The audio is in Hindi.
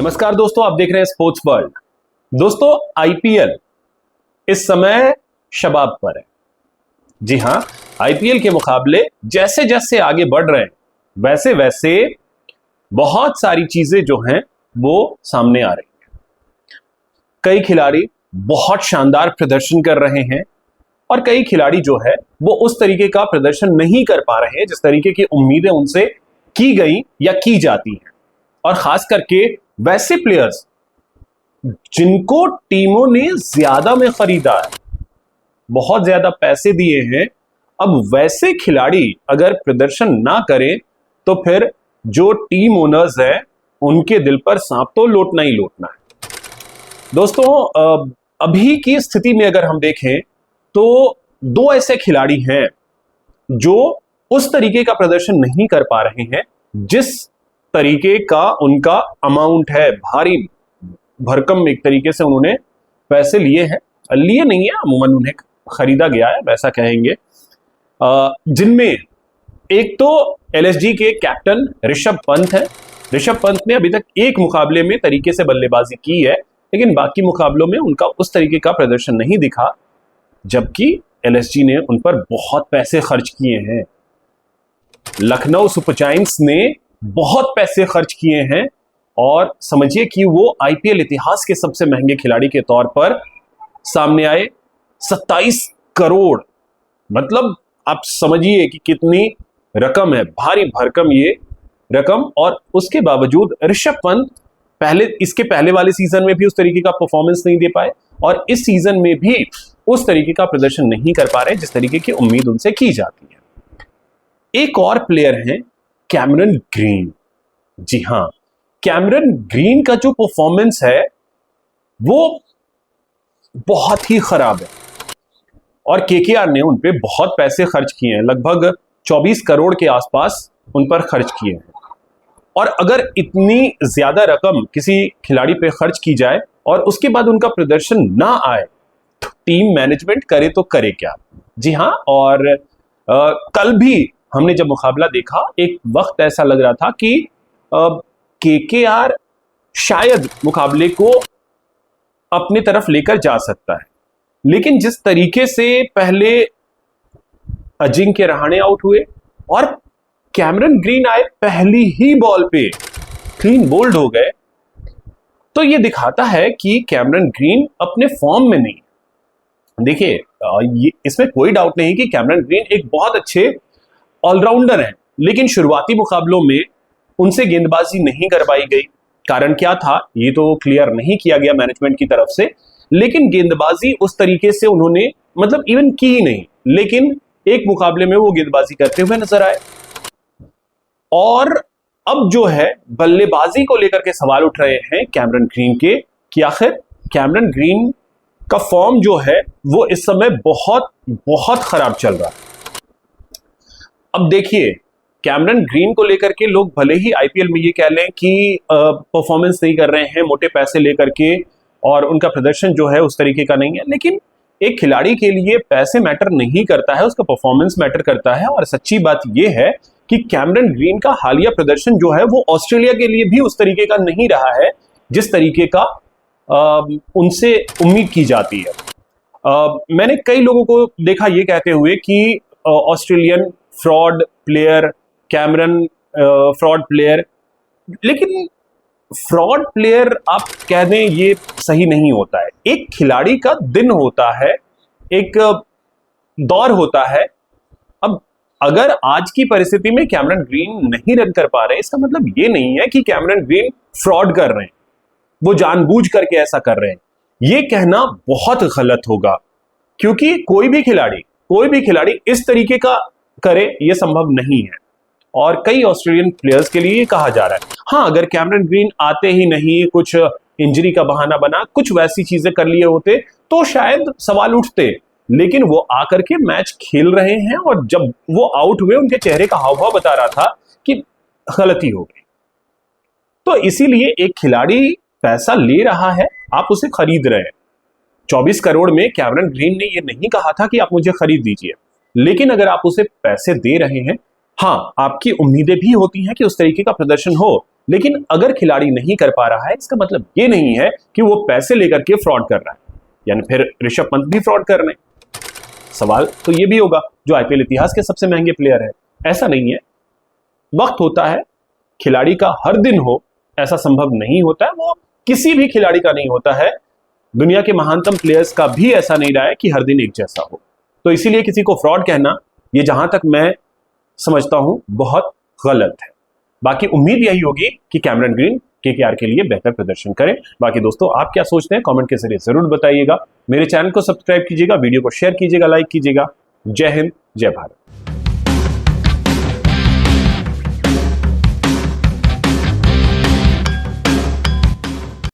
नमस्कार दोस्तों, आप देख रहे हैं स्पोर्ट्स वर्ल्ड। दोस्तों, आईपीएल इस समय शबाब पर है। जी हां, आईपीएल के मुकाबले जैसे जैसे आगे बढ़ रहे हैं वैसे वैसे बहुत सारी चीजें जो हैं वो सामने आ रही हैं। कई खिलाड़ी बहुत शानदार प्रदर्शन कर रहे हैं और कई खिलाड़ी जो है वो उस तरीके का प्रदर्शन नहीं कर पा रहे हैं जिस तरीके की उम्मीदें उनसे की गई या की जाती हैं। और खास करके वैसे प्लेयर्स जिनको टीमों ने ज्यादा में खरीदा है, बहुत ज्यादा पैसे दिए हैं, अब वैसे खिलाड़ी अगर प्रदर्शन ना करें तो फिर जो टीम ओनर्स हैं उनके दिल पर सांप तो लौटना ही लौटना है। दोस्तों, अभी की स्थिति में अगर हम देखें तो दो ऐसे खिलाड़ी हैं जो उस तरीके का प्रदर्शन नहीं कर पा रहे हैं जिस तरीके का उनका अमाउंट है। भारी भरकम एक तरीके से उन्होंने पैसे लिए हैं, लिए नहीं है, अमूमन उन्हें खरीदा गया है वैसा कहेंगे। जिनमें एक तो एलएसजी के कैप्टन ऋषभ पंत है। ऋषभ पंत ने अभी तक एक मुकाबले में तरीके से बल्लेबाजी की है, लेकिन बाकी मुकाबलों में उनका उस तरीके का प्रदर्शन नहीं दिखा, जबकि एलएसजी ने उन पर बहुत पैसे खर्च किए हैं। लखनऊ सुपर जायंट्स ने बहुत पैसे खर्च किए हैं और समझिए कि वो आईपीएल इतिहास के सबसे महंगे खिलाड़ी के तौर पर सामने आए। 27 करोड़, मतलब आप समझिए कि कितनी रकम है, भारी भरकम ये रकम। और उसके बावजूद ऋषभ पंत इसके पहले वाले सीजन में भी उस तरीके का परफॉर्मेंस नहीं दे पाए और इस सीजन में भी उस तरीके का प्रदर्शन नहीं कर पा रहे जिस तरीके की उम्मीद उनसे की जाती है। एक और प्लेयर हैं कैमरन ग्रीन। जी हां, कैमरन ग्रीन का जो परफॉर्मेंस है वो बहुत ही खराब है और केकेआर ने उन पे बहुत पैसे खर्च किए हैं, लगभग 24 करोड़ के आसपास उन पर खर्च किए हैं। और अगर इतनी ज्यादा रकम किसी खिलाड़ी पे खर्च की जाए और उसके बाद उनका प्रदर्शन ना आए तो टीम मैनेजमेंट करे तो करे क्या। जी हां, और कल भी हमने जब मुकाबला देखा एक वक्त ऐसा लग रहा था कि केकेआर शायद मुकाबले को अपनी तरफ लेकर जा सकता है, लेकिन जिस तरीके से पहले अजिंक्य रहाणे आउट हुए और कैमरन ग्रीन आए पहली ही बॉल पे क्लीन बोल्ड हो गए, तो यह दिखाता है कि कैमरन ग्रीन अपने फॉर्म में नहीं। देखिए, इसमें कोई डाउट नहीं कि कैमरन ग्रीन एक बहुत अच्छे ऑलराउंडर हैं, लेकिन शुरुआती मुकाबलों में उनसे गेंदबाजी नहीं करवाई गई। कारण क्या था ये तो क्लियर नहीं किया गया मैनेजमेंट की तरफ से, लेकिन गेंदबाजी उस तरीके से उन्होंने मतलब इवन की ही नहीं, लेकिन एक मुकाबले में वो गेंदबाजी करते हुए नजर आए। और अब जो है बल्लेबाजी को लेकर के सवाल उठ रहे हैं कैमरन ग्रीन के कि आखिर कैमरन ग्रीन का फॉर्म जो है वो इस समय बहुत बहुत खराब चल रहा है। अब देखिए, कैमरन ग्रीन को लेकर के लोग भले ही आईपीएल में ये कह लें कि परफॉर्मेंस नहीं कर रहे हैं मोटे पैसे लेकर के और उनका प्रदर्शन जो है उस तरीके का नहीं है, लेकिन एक खिलाड़ी के लिए पैसे मैटर नहीं करता है, उसका परफॉर्मेंस मैटर करता है। और सच्ची बात यह है कि कैमरन ग्रीन का हालिया प्रदर्शन जो है वो ऑस्ट्रेलिया के लिए भी उस तरीके का नहीं रहा है जिस तरीके का उनसे उम्मीद की जाती है। मैंने कई लोगों को देखा ये कहते हुए कि Australian fraud player, Cameron fraud player, लेकिन फ्रॉड प्लेयर आप कह दें ये सही नहीं होता है। एक खिलाड़ी का दिन होता है, एक दौर होता है। अब अगर आज की परिस्थिति में कैमरन ग्रीन नहीं रन कर पा रहे, इसका मतलब ये नहीं है कि कैमरन ग्रीन फ्रॉड कर रहे हैं, वो जानबूझ करके ऐसा कर रहे हैं। ये कहना बहुत गलत होगा, क्योंकि कोई भी खिलाड़ी इस तरीके का करे ये संभव नहीं है और कई ऑस्ट्रेलियन प्लेयर्स के लिए कहा जा रहा है। हाँ, अगर कैमरन ग्रीन आते ही नहीं, कुछ इंजरी का बहाना बना, कुछ वैसी चीजें कर लिए होते तो शायद सवाल उठते, लेकिन वो आकर के मैच खेल रहे हैं और जब वो आउट हुए उनके चेहरे का हाव भाव बता रहा था कि गलती हो गई। तो इसीलिए एक खिलाड़ी पैसा ले रहा है, आप उसे खरीद रहे हैं। 24 करोड़ में कैमरन ग्रीन ने ये नहीं कहा था कि आप मुझे खरीद दीजिए, लेकिन अगर आप उसे पैसे दे रहे हैं, हाँ, आपकी उम्मीदें भी होती हैं कि उस तरीके का प्रदर्शन हो, लेकिन अगर खिलाड़ी नहीं कर पा रहा है, इसका मतलब ये नहीं है कि वो पैसे लेकर के फ्रॉड कर रहा है, यानी फिर ऋषभ पंत भी फ्रॉड कर रहे हैं। सवाल तो ये भी होगा, जो आईपीएल इतिहास के सबसे महंगे प्लेयर है। ऐसा नहीं है, वक्त होता है, खिलाड़ी का हर दिन हो ऐसा संभव नहीं होता है, वो किसी भी खिलाड़ी का नहीं होता है। दुनिया के महानतम प्लेयर्स का भी ऐसा नहीं रहा है कि हर दिन एक जैसा हो। तो इसीलिए किसी को फ्रॉड कहना, ये जहां तक मैं समझता हूं बहुत गलत है। बाकी उम्मीद यही होगी कि कैमरन ग्रीन केकेआर के लिए बेहतर प्रदर्शन करें। बाकी दोस्तों, आप क्या सोचते हैं कमेंट के जरिए जरूर बताइएगा। मेरे चैनल को सब्सक्राइब कीजिएगा, वीडियो को शेयर कीजिएगा, लाइक कीजिएगा। जय हिंद, जय भारत।